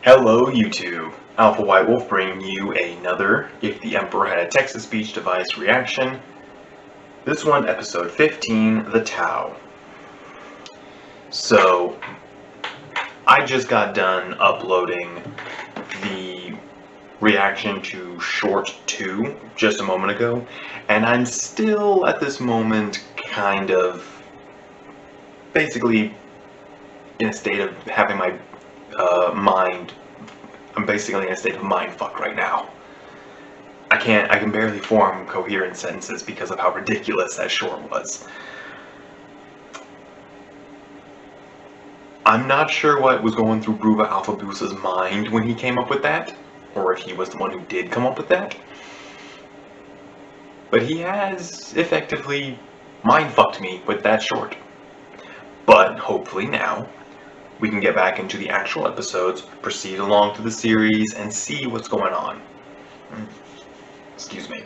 Hello YouTube, Alpha White Wolf bringing you another If the Emperor Had a Text-to-Speech Device reaction. This one, episode 15, The Tau. So, I just got done uploading the reaction to Short 2 just a moment ago, and I'm still at this moment kind of basically in a state of having my I'm basically in a state of mind fuck right now. I can barely form coherent sentences because of how ridiculous that short was. I'm not sure what was going through Bruva Alfabusa's mind when he came up with that, or if he was the one who did come up with that. But he has effectively mind fucked me with that short. But hopefully now, we can get back into the actual episodes, proceed along to the series, and see what's going on. Excuse me.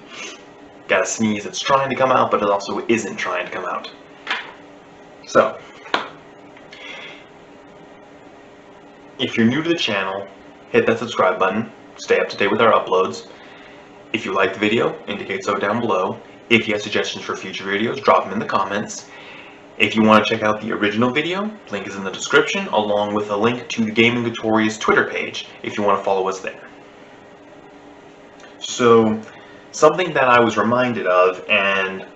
Got a sneeze, it's trying to come out, but it also isn't trying to come out. So, if you're new to the channel, hit that subscribe button, stay up to date with our uploads. If you like the video, indicate so down below. If you have suggestions for future videos, drop them in the comments. If you want to check out the original video, link is in the description, along with a link to the Gaming Notorious Twitter page, if you want to follow us there. So, something that I was reminded of, and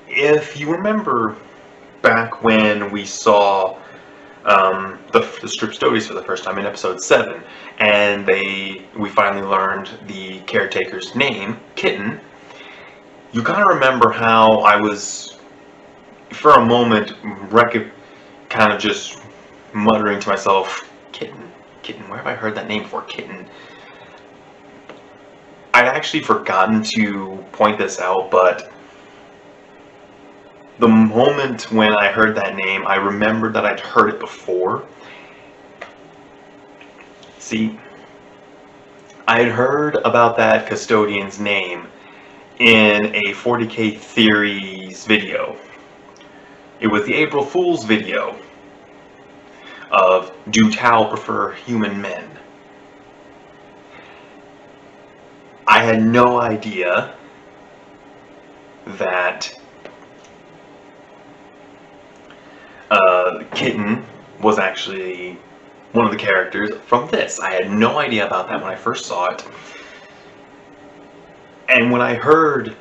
if you remember back when we saw the strip stories for the first time in episode 7, and we finally learned the caretaker's name, Kitten, you gotta remember how I was, for a moment, kind of just muttering to myself, Kitten, where have I heard that name before, Kitten? I'd actually forgotten to point this out, but the moment when I heard that name, I remembered that I'd heard it before. See, I had heard about that custodian's name in a 40k Theories video. It was the April Fool's video of Do Tau Prefer Human Men? I had no idea that Kitten was actually one of the characters from this. I had no idea about that when I first saw it. And when I heard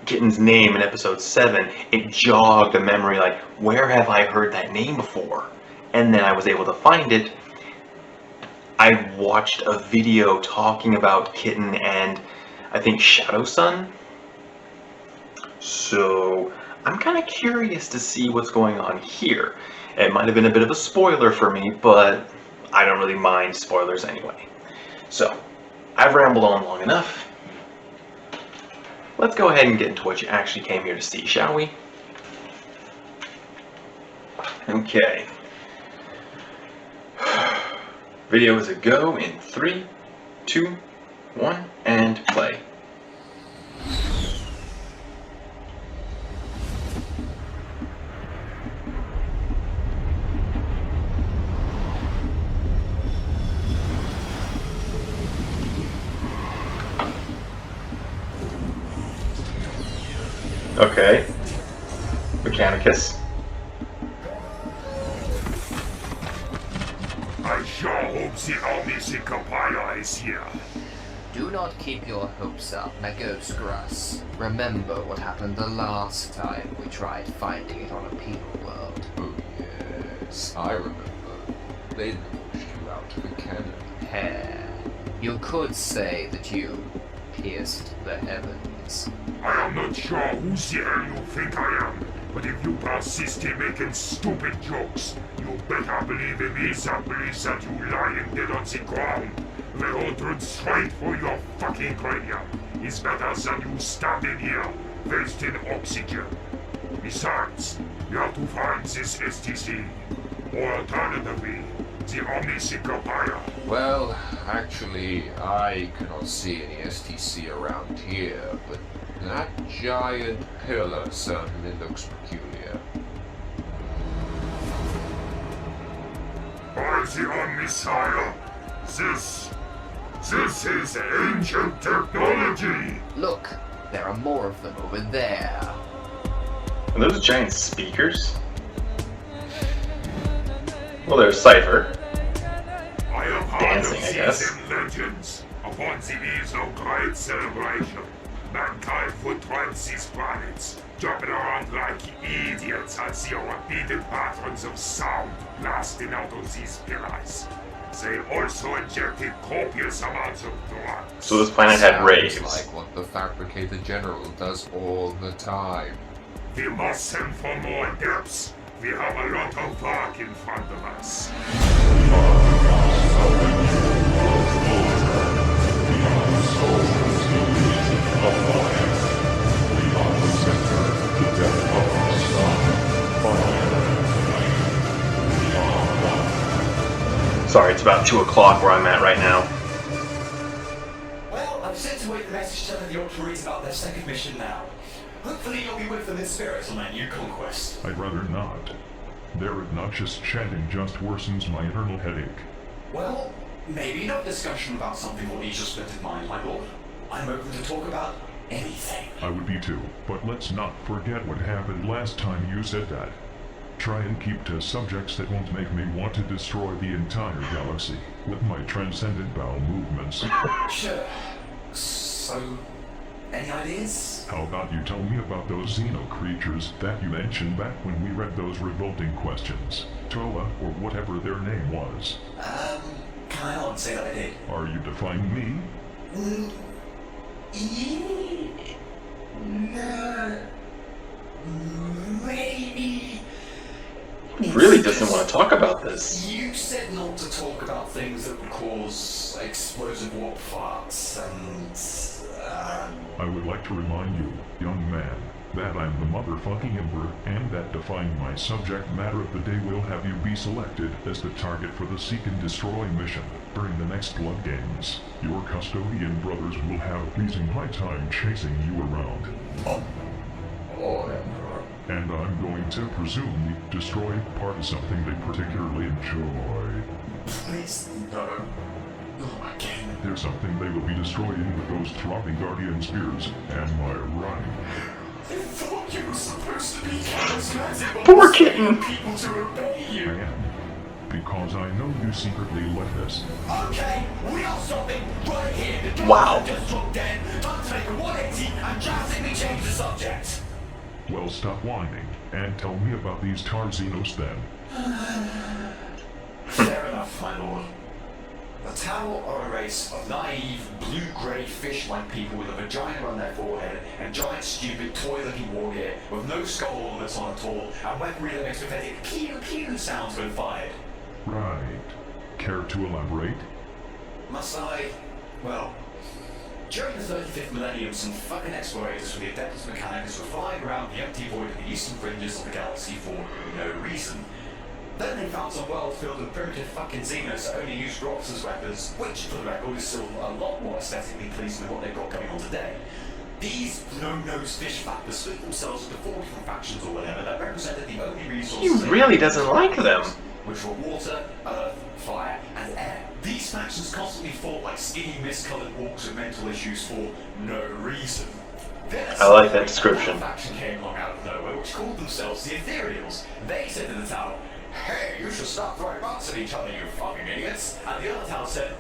Kitten's name in episode 7, it jogged a memory like, where have I heard that name before? And then I was able to find it. I watched a video talking about Kitten and I think Shadow Sun. So I'm kind of curious to see what's going on here. It might have been a bit of a spoiler for me, but I don't really mind spoilers anyway. So, I've rambled on long enough. Let's go ahead and get into what you actually came here to see, shall we? Okay. Video is a go in 3, 2, 1, and play. Okay. Mechanicus. I sure hope the Omniscient Compiler is here. Do not keep your hopes up, now go Scruss. Remember what happened the last time we tried finding it on a people world. Oh yes, I remember. They pushed you out of the cannon. Hair. You could say that you pierced the heavens. I am not sure who the hell you think I am, but if you persist in making stupid jokes, you better believe in me that belief that you lying dead on the ground, reloaded straight for your fucking cranium, is better than you standing here, wasting oxygen. Besides, you have to find this STC, or alternatively, the Omniscient Compiler. Well, actually, I cannot see any STC around here, but that giant pillar certainly looks peculiar. Axion missile. This is ancient technology. Look, there are more of them over there. Are those giant speakers? Well, there's Cypher. I have heard Dancing, of I guess. these legends. Upon the eve of great celebration, mankind would trance these planets, jumping around like idiots as the repeated patterns of sound blasting out of these pillars. They also injected copious amounts of drugs. So this planet had Sounds raves. like what the Fabricator General does all the time. We must send for more depths. We have a lot of work in front of us. Sorry, it's about 2 o'clock where I'm at right now. Well, I've sent away the message telling the Octaries about their second mission now. Hopefully you'll be with them in spirit on their new conquest. I'd rather not. Their obnoxious chanting just worsens my internal headache. Well, maybe no discussion about something will ease your splintered mind, my lord. I'm open to talk about anything. I would be too, but let's not forget what happened last time you said that. Try and keep to subjects that won't make me want to destroy the entire galaxy with my transcendent bowel movements. Sure. So, any ideas? How about you tell me about those Xeno creatures that you mentioned back when we read those revolting questions? Toa, or whatever their name was. Can I not say that I did? Are you defying me? No. Maybe. Really doesn't want to talk about this. You said not to talk about things that would cause explosive warp farts and... I would like to remind you, young man, that I'm the motherfucking Emperor, and that defying my subject matter of the day will have you be selected as the target for the Seek and Destroy mission during the next Blood Games. Your custodian brothers will have a pleasing high time chasing you around. Oh, Emperor. And I'm going to presume the destroy part is something they particularly enjoy. Please, no. Not again. There's something they will be destroying with those throbbing guardian spears. Am I right? I thought you were supposed to be charismatic. Poor Kitten. People to obey I you. am. Because I know you secretly like this. Okay, we are stopping right here. The Wow. driver just dropped dead. Time to make a 180 and drastically change the subject. Well, stop whining, and tell me about these Tarzinos then. Fair enough, my lord. The Tau are a race of naive, blue-grey fish-like people with a vagina on their forehead and giant, stupid, toy-looking war gear with no skull ornaments on at all and weaponry that makes pathetic pew-pew sounds when fired. Right. Care to elaborate? Must I? Well, during the 35th millennium, some fucking explorators from the Adeptus Mechanicus were flying around the empty void of the eastern fringes of the galaxy for no reason. Then they found some world filled with primitive fucking Xenos that only used rocks as weapons, which, for the record, is still a lot more aesthetically pleasing than what they've got going on today. These no-nose fish factors split themselves into 4 different factions or whatever that represented the only resources He really doesn't like them. which were water, earth, fire, and air. These factions constantly fought like skinny, mist-colored orcs with mental issues for no reason. Then I like that description. another faction came along out of nowhere, which called themselves the Ethereals. They said to the Tau, "Hey, you should stop throwing rocks at each other, you fucking idiots." And the other Tau said,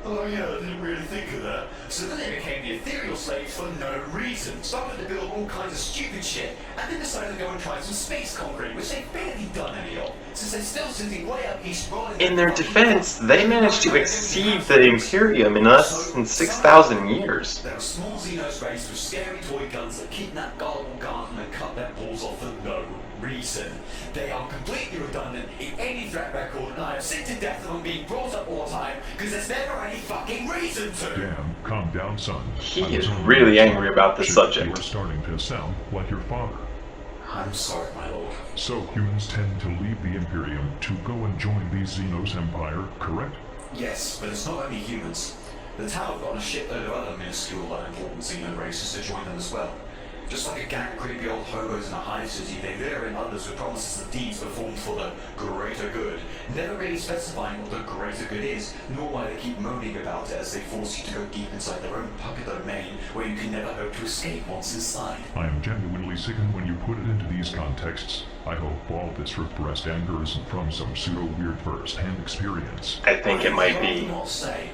"Oh yeah, I didn't really think of that." So then they became the ethereal slaves for no reason, started to build all kinds of stupid shit, and then decided to go and try some space conquering, which they've barely done any of, since they're still sitting way up east rolling In their defense, they managed to exceed the Imperium in less than 6,000 years. They're a small Xenos race with scary toy guns that kidnap gullible guardsmen and cut their balls off for no reason. They are completely redundant in any threat record, and I am sick to death of them being brought up all the time, because there's never any fucking reason to. Damn, calm down, son. He I is was only really joking. angry about this Shit, subject. You are starting to sound like your father. I'm sorry, my lord. So humans tend to leave the Imperium to go and join the Xenos Empire, correct? Yes, but it's not only humans. The Tau have gotten a shitload of other minuscule unimportant Xeno races to join them as well. Just like a gang of creepy old hobos in a high city, they lure in others with promises of deeds performed for the greater good, never really specifying what the greater good is, nor why they keep moaning about it as they force you to go deep inside their own pocket domain, where you can never hope to escape once inside. I am genuinely sickened when you put it into these contexts. I hope all this repressed anger isn't from some pseudo-weird first-hand experience. I think it might be. Not say.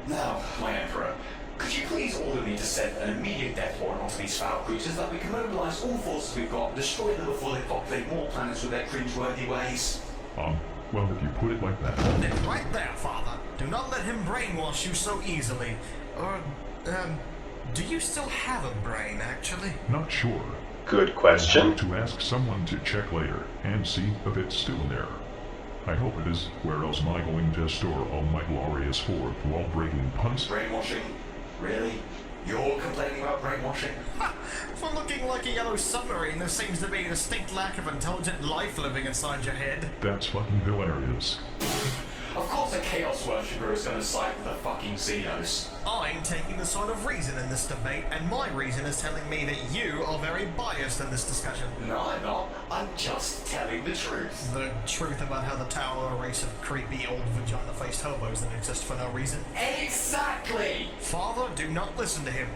Now, my Emperor, could you please order me to send an immediate death warrant onto these foul creatures that we can mobilize all forces we've got and destroy them before they populate more planets with their cringeworthy ways? Well, if you put it like that. Then right there, Father. Do not let him brainwash you so easily. Or, do you still have a brain, actually? Not sure. Good question. I'll have to ask someone to check later and see if it's still there. I hope it is. Where else am I going to store all my glorious fourth wall-breaking punts? Brainwashing? Really? You're complaining about brainwashing? Ha! For looking like a yellow submarine, there seems to be a distinct lack of intelligent life living inside your head. That's fucking hilarious. Of course a Chaos Worshipper is going to side with the fucking Xenos. I'm taking the side of reason in this debate, and my reason is telling me that you are very biased in this discussion. No, I'm not. I'm just telling the truth. The truth about how the Tower are a race of creepy old vagina-faced hobos that exist for no reason. Exactly! Father, do not listen to him.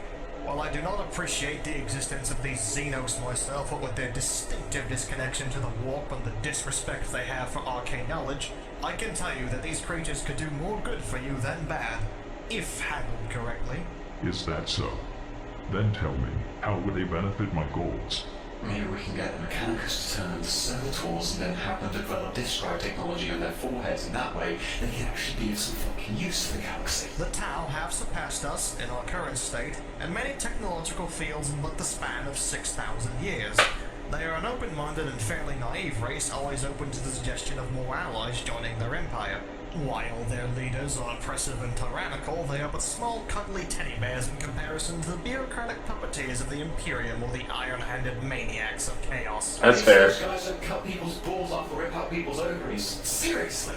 While I do not appreciate the existence of these Xenos myself, what with their distinctive disconnection to the warp and the disrespect they have for arcane knowledge, I can tell you that these creatures could do more good for you than bad, if handled correctly. Is that so? Then tell me, how would they benefit my goals? Maybe we can get the Mechanicus to turn them to servitors and then have them develop disk drive technology on their foreheads, and that way they can actually be of some fucking use for the galaxy. The Tau have surpassed us in our current state, and many technological fields in but the span of 6,000 years. They are an open-minded and fairly naive race, always open to the suggestion of more allies joining their empire. While their leaders are oppressive and tyrannical, they are but small, cuddly teddy bears in comparison to the bureaucratic puppeteers of the Imperium or the iron-handed maniacs of chaos. That's fair. Those guys that cut people's balls off or rip out people's ovaries. Seriously?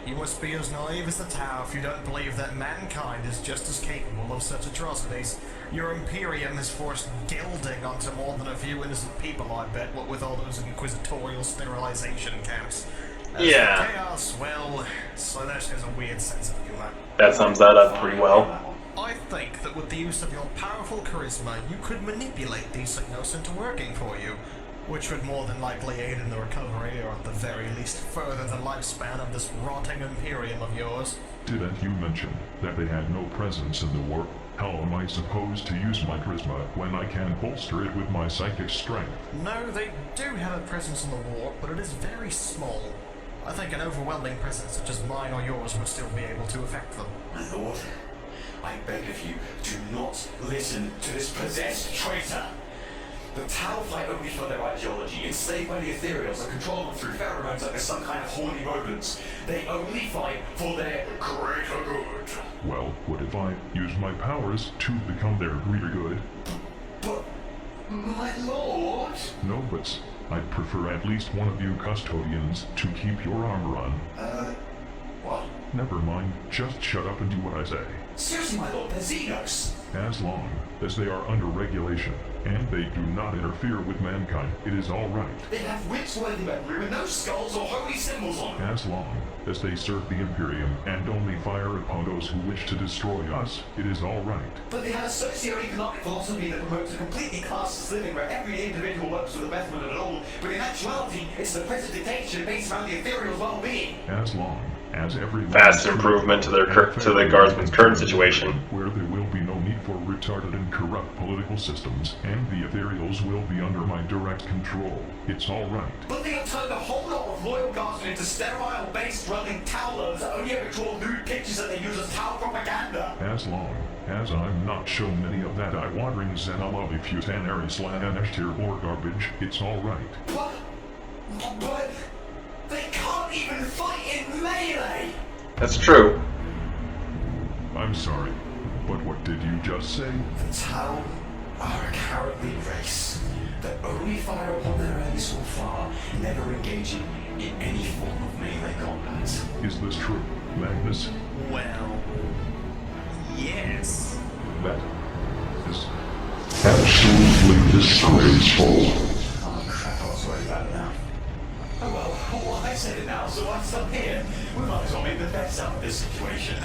You must be as naive as the Tau if you don't believe that mankind is just as capable of such atrocities. Your Imperium has forced gilding onto more than a few innocent people, I bet, what with all those inquisitorial sterilization camps. As Yeah. for chaos, well, Slanesh has a weird sense of humor. That sums that up pretty well. I think that with the use of your powerful charisma, you could manipulate these Xenos into working for you, which would more than likely aid in the recovery, or at the very least further the lifespan of this rotting Imperium of yours. Didn't you mention that they had no presence in the warp? How am I supposed to use my charisma when I can bolster it with my psychic strength? No, they do have a presence in the warp, but it is very small. I think an overwhelming presence such as mine or yours would still be able to affect them. My lord, I beg of you, do not listen to this possessed traitor. The Tau fight only for their ideology, enslaved by the ethereals and control them through pheromones like they're some kind of horny rodents. They only fight for their greater good. Well, what if I use my powers to become their greater good? But, my lord... No, but I'd prefer at least one of you custodians to keep your armor on. What? Never mind, just shut up and do what I say. Seriously, my lord, they're Xenos. As long as they are under regulation, and they do not interfere with mankind, it is all right. They have wits-worthy weaponry with no skulls or holy symbols on them. As long as they serve the Imperium and only fire upon those who wish to destroy us, it is all right. But they have a socio-economic philosophy that promotes a completely classless living where every individual works for the betterment of it all, but in actuality, it's the present dictatorship based around the ethereal's well-being. As long as every Vast improvement to the Guardsmen's current situation. Where there will be no need for retarded and corrupt political systems, and the ethereals will be under my direct control. It's all right. But they have turned a whole lot of loyal guardsmen into sterile, base-running towlers that only ever draw nude pictures that they use as Tau propaganda. As long as I'm not shown any of that eye-watering Xenology futanary slash tier or garbage, it's all right. But they can't even fight in melee! That's true. I'm sorry, but what did you just say? The Tau are a cowardly race that only fire upon their enemies so far, never engaging in any form of melee combat. Is this true, Magnus? Well, yes. That is Absolutely disgraceful. Oh crap, I was worried about it now. Oh well, I said it now, so I'm still here. We might as well make the best out of this situation.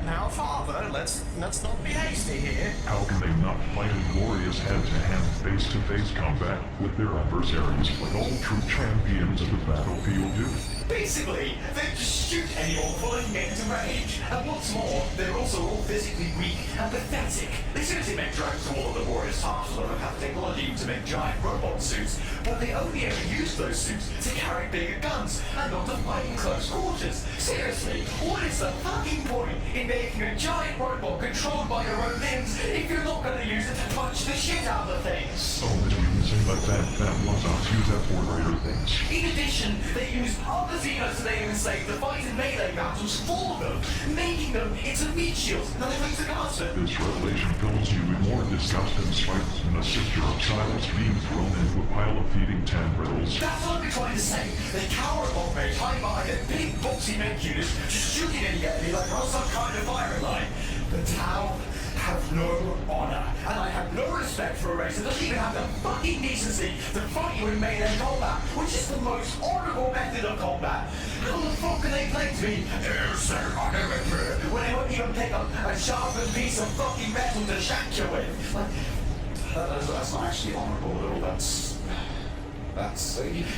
Now, Father, let's not be hasty here. How can they not fight a glorious hand-to-hand, face-to-face combat with their adversaries like all true champions of the battlefield do? Basically, they just shoot anyone before they can get into range. And what's more, they're also all physically weak and pathetic. They seriously make drugs to all of the warriors' tasks and have technology to make giant robot suits, but they only ever use those suits to carry bigger guns and not to fight in close quarters. Seriously, what is the fucking point in making a giant robot controlled by your own limbs if you're not going to use it to punch the shit out of things? Oh, did you say like that was us use that for greater things? In addition, they use other Xenos today and slave to fight in melee battles for them, making them into meat shields that they bring to Gaza. This revelation fills you with more disgust and spite than a sister of silence being thrown into a pile of feeding tendrils. That's what I'm trying to say. They cower at one page, hide behind their big boxy mech units, just shooting any enemy like we're on some kind of firing line. The Tau have no honor, and I have no respect for a race that doesn't even have the fucking decency to fight you in melee combat, which is the most honorable method of combat. How the fuck can they claim to be when they won't even pick up a sharpened piece of fucking metal to shank you with? Like, that's not actually honorable at all. You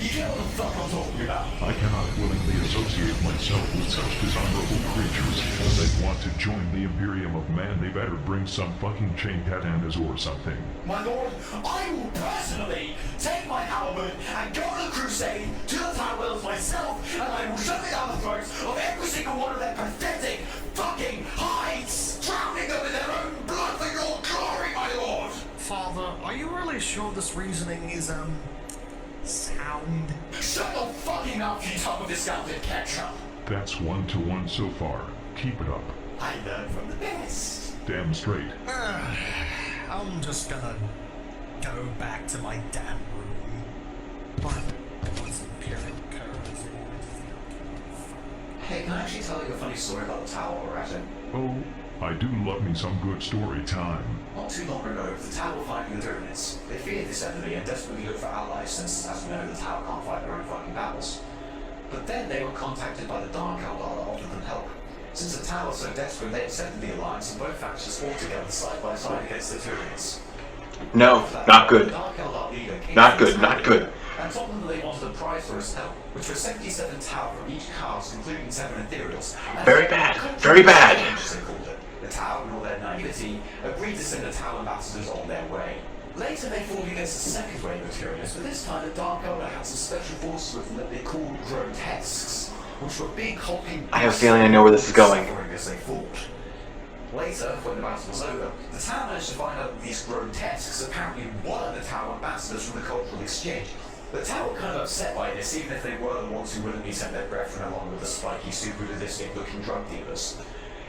get what the fuck I'm talking about. I cannot willingly associate myself with such dishonorable creatures. If they want to join the Imperium of Man, they better bring some fucking chain katana or something. My lord, I will personally take my halberd and go on a crusade to the Tyrells myself, and I will shove it down the throats of every single one of their pathetic fucking hides, drowning them in their own blood for your glory, my lord! Father, are you really sure this reasoning is, sound? Shut your fucking mouth, you top of discounted ketchup! That's 1-to-1 so far. Keep it up. I learned from the best. Damn straight. I'm just gonna go back to my damn room. What's Imperial currency? Hey, can I actually tell you a funny story about the tower we're at in? Oh, I do love me some good story time. Not too long ago, the Tau were fighting the Tyranids. They feared this enemy and desperately looked for allies since, as we know, the Tau can't fight their own fucking battles. But then they were contacted by the Dark Eldar that offered them help. Since the Tau were so desperate, they accepted the alliance and both factions fought together side by side against the Tyranids. No, not good. The Dark Eldar leader came Not to good, the not Tau good. and told them that they wanted a prize for his help, which was 77 Tau from each caste, including 7 Ethereals. Very bad, very bad. As they called it. The Tau, in all their naivety, agreed to send the Tau ambassadors on their way. Later they fought against the second wave of Tyranids, but this time the Dark Eldar had some special forces with them that they called grotesques, which were big hulking... I have a feeling I know where this is going. ...as they fought. Later, when the battle was over, the Tau managed to find out that these grotesques apparently were the Tau ambassadors from the cultural exchange. The Tau were kind of upset by this, even if they were the ones who willingly sent their brethren along with the spiky, super sadistic-looking drug dealers.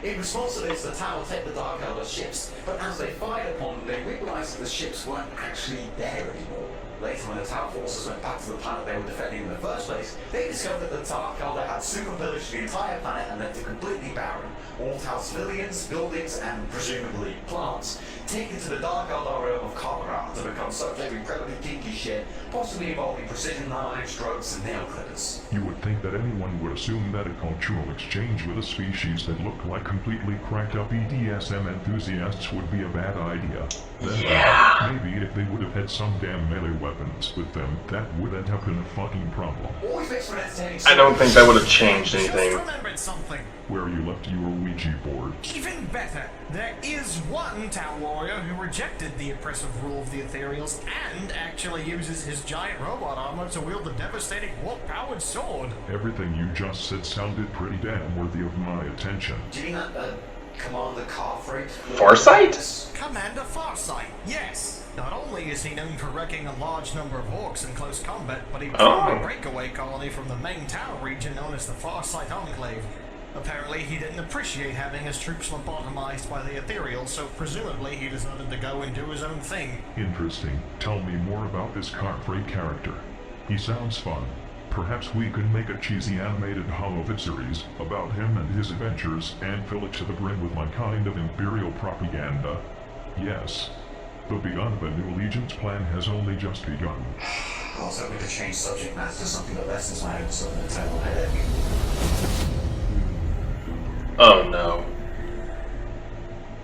In response to this, the Tau would take the Dark Elder ships, but as they fired upon them, they realized that the ships weren't actually there anymore. Later, when the Tau forces went back to the planet they were defending in the first place, they discovered that the Dark Elder had super pillaged the entire planet and left it completely barren. All Tau civilians, buildings, and presumably plants, taken to the Dark Eldar realm of Colorado to become subject to incredibly kinky shit, possibly involving precision knives, drugs, and nail clippers. You would think that anyone would assume that a cultural exchange with a species that looked like completely cracked up BDSM enthusiasts would be a bad idea. Then, maybe if they would have had some damn melee weapons with them, that wouldn't have been a fucking problem. Always makes for an entertaining I don't think that would have changed Just anything. remembered something. Where you left your Ouija board. Even better, there is one Tau warrior who rejected the oppressive rule of the Ethereals and actually uses his giant robot armor to wield a devastating warp-powered sword. Everything you just said sounded pretty damn worthy of my attention. Do you mean that, Commander Carfreight? Farsight? Commander Farsight, yes! Not only is he known for wrecking a large number of orcs in close combat, but he formed a breakaway colony from the main Tau region known as the Farsight Enclave. Apparently, he didn't appreciate having his troops lobotomized by the Ethereals, so presumably he decided to go and do his own thing. Interesting. Tell me more about this Carfreight character. He sounds fun. Perhaps we could make a cheesy animated Holovit series about him and his adventures and fill it to the brim with my kind of Imperial propaganda. Yes. The begun of a new allegiance plan has only just begun. I was hoping to change subject matter to something that lessens my episode of the title headache. Oh no.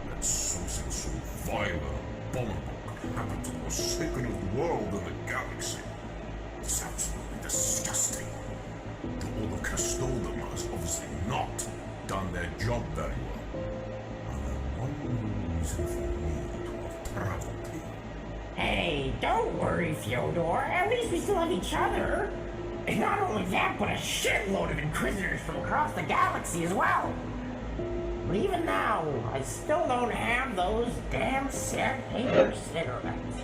That something so vile and abominable could happen to the most sacred of the world in the galaxy. It's absolutely disgusting. The Order Custodian has obviously not done their job very well. And I one reason for me to have traveled here. Hey, don't worry, Fyodor. At least we still have each other. And not only that, but a shitload of Inquisitors from across the galaxy as well. But even now, I still don't have those damn sandpaper cigarettes.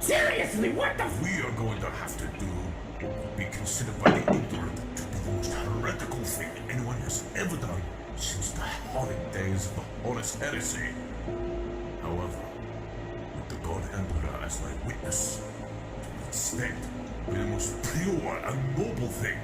Seriously, what the f- We are going to have to do what will be considered by the ignorant to be the most heretical thing anyone has ever done since the horrid days of the Horus Heresy. However, with the God Emperor as my witness, it will instead be the most pure and noble thing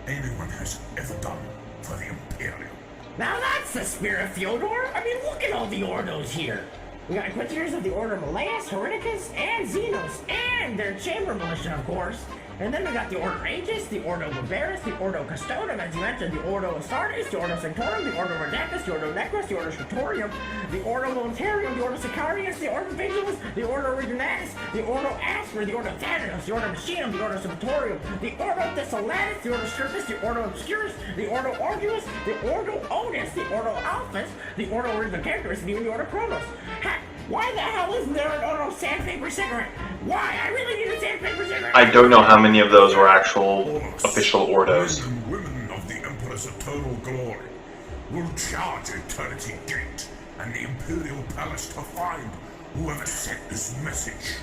anyone has ever done for the Imperium. Now that's the spirit, Fyodor. I mean, look at all the Ordos here. We got Inquisitors of the Order Malleus, Hereticus, and Xenos, and their Chamber Militia, of course. And then we got the Order Aegis, the Ordo Barbarus, the Ordo Custodium, as you mentioned, the Ordo Astartes, the Ordo Sanctorum, the Ordo Redactus, the Ordo Necros, the Ordo Scriptorium, the Ordo Militarium, the Ordo Sicarius, the Ordo Vigilus, the Ordo Originatus, the Ordo Asper, the Ordo Thanatos, the Ordo Machinum, the Ordo Sepultorium, the Ordo Thessalatus, the Ordo Strippus, the Ordo Obscurus, the Ordo Arduus, the Ordo Otis, the Ordo Alphas, the Ordo Revocatorus, and even the Ordo Chronos. Heck, why the hell isn't there an Ordo Sandpaper Cigarette? Why? I really need a sandpaper cigarette! I don't know how many of those were actual official Ordos. Men and women of the Emperor's eternal glory will charge Eternity Gate and the Imperial Palace to find whoever sent this message.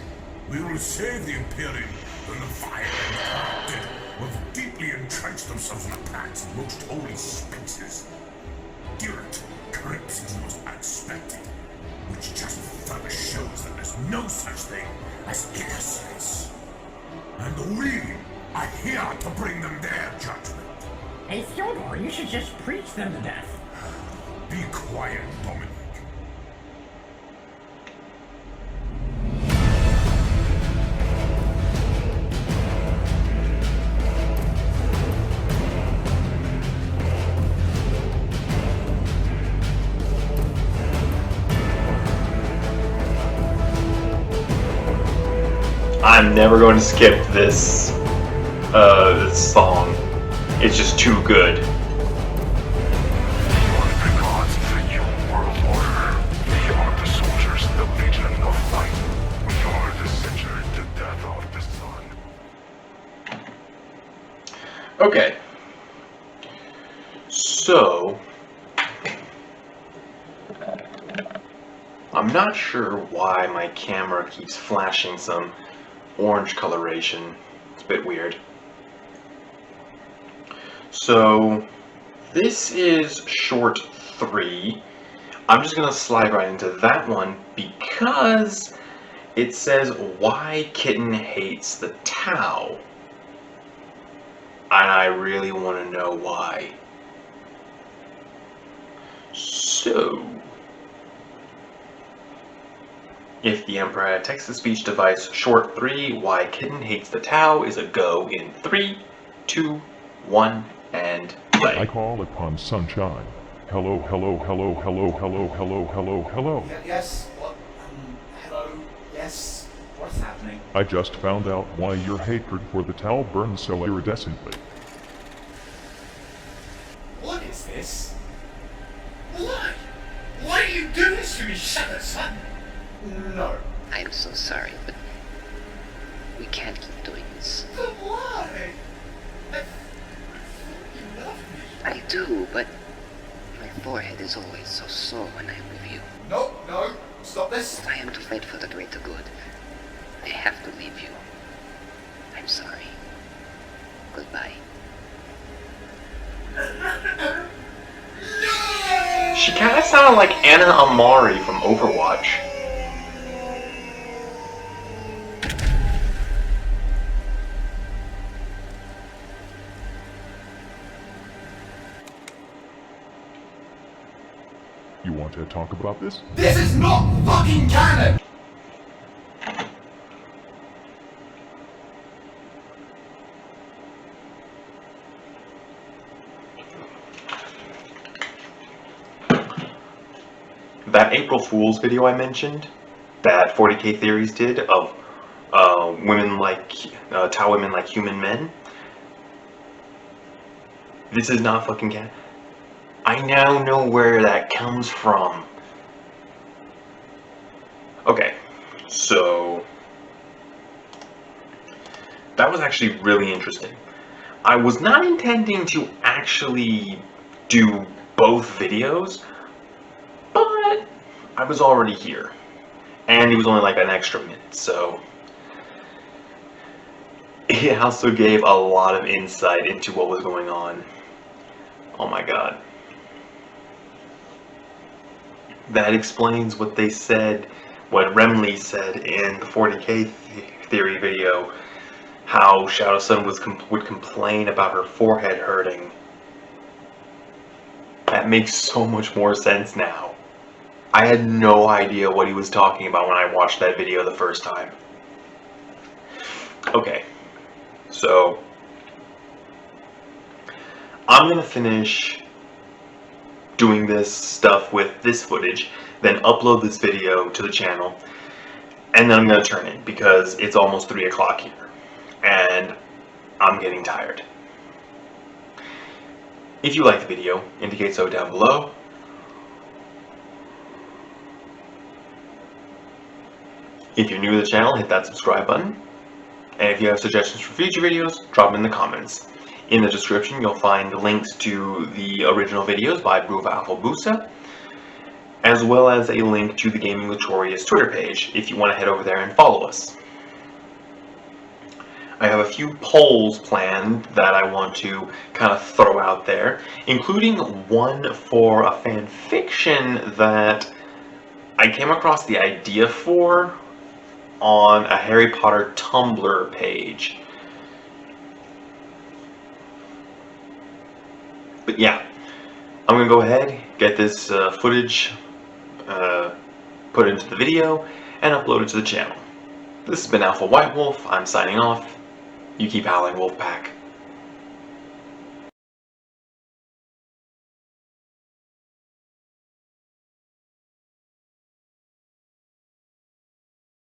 We will save the Imperium from the fire and corrupted who have deeply entrenched themselves in the planet's most holy spaces. Direct creeps into the most unexpected, which just further shows that there's no such thing as innocence. And we are here to bring them their judgment. Hey, Fyodor, you should just preach them to death. Be quiet, Dominic. I'm never going to skip this this song. It's just too good. You are the gods of your world order. We are the soldiers, the legion of light. We are the center, the death of the sun. Okay. So I'm not sure why my camera keeps flashing some orange coloration. It's a bit weird. So this is short 3. I'm just gonna slide right into that one because it says why Kitten hates the Tau. And I really want to know why. So if the Emperor had a text-to-speech device, short 3, why Kitten hates the Tau is a go in 3, 2, 1, and play. I call upon sunshine. Hello, hello, hello, hello, hello, hello, hello, hello. Yes, what? Hello? Yes? What's happening? I just found out why your hatred for the Tau burns so iridescently. What is this? Why? Why do you do this to me, Shadow Son? No. I'm so sorry, but we can't keep doing this. But why? I thought you loved me. I do, but my forehead is always so sore when I'm with you. No, no, stop this. If I am to fight for the greater good, I have to leave you. I'm sorry. Goodbye. She kind of sounded like Anna Amari from Overwatch. You want to talk about this? This is not fucking canon! that April Fool's video I mentioned, that 40K Theories did of women like Tau women like human men. This is not fucking canon. I now know where that comes from. Okay, so that was actually really interesting. I was not intending to actually do both videos, but I was already here. And it was only like an extra minute, so it also gave a lot of insight into what was going on. Oh my god. That explains what they said, what Remley said in the 40K Theory video, how Shadow Sun would complain about her forehead hurting. That makes so much more sense now. I had no idea what he was talking about when I watched that video the first time. Okay, so I'm gonna finish doing this stuff with this footage, then upload this video to the channel, and then I'm gonna turn it because it's almost 3 o'clock here, and I'm getting tired. If you like the video, indicate so down below. If you're new to the channel, hit that subscribe button. And if you have suggestions for future videos, drop them in the comments. In the description, you'll find links to the original videos by Bruva Alfabusa, as well as a link to the Gaming Notorious Twitter page if you want to head over there and follow us. I have a few polls planned that I want to kind of throw out there, including one for a fan fiction that I came across the idea for on a Harry Potter Tumblr page. But yeah, I'm gonna go ahead, get this footage put into the video, and upload it to the channel. This has been Alpha White Wolf. I'm signing off. You keep howling, Wolfpack.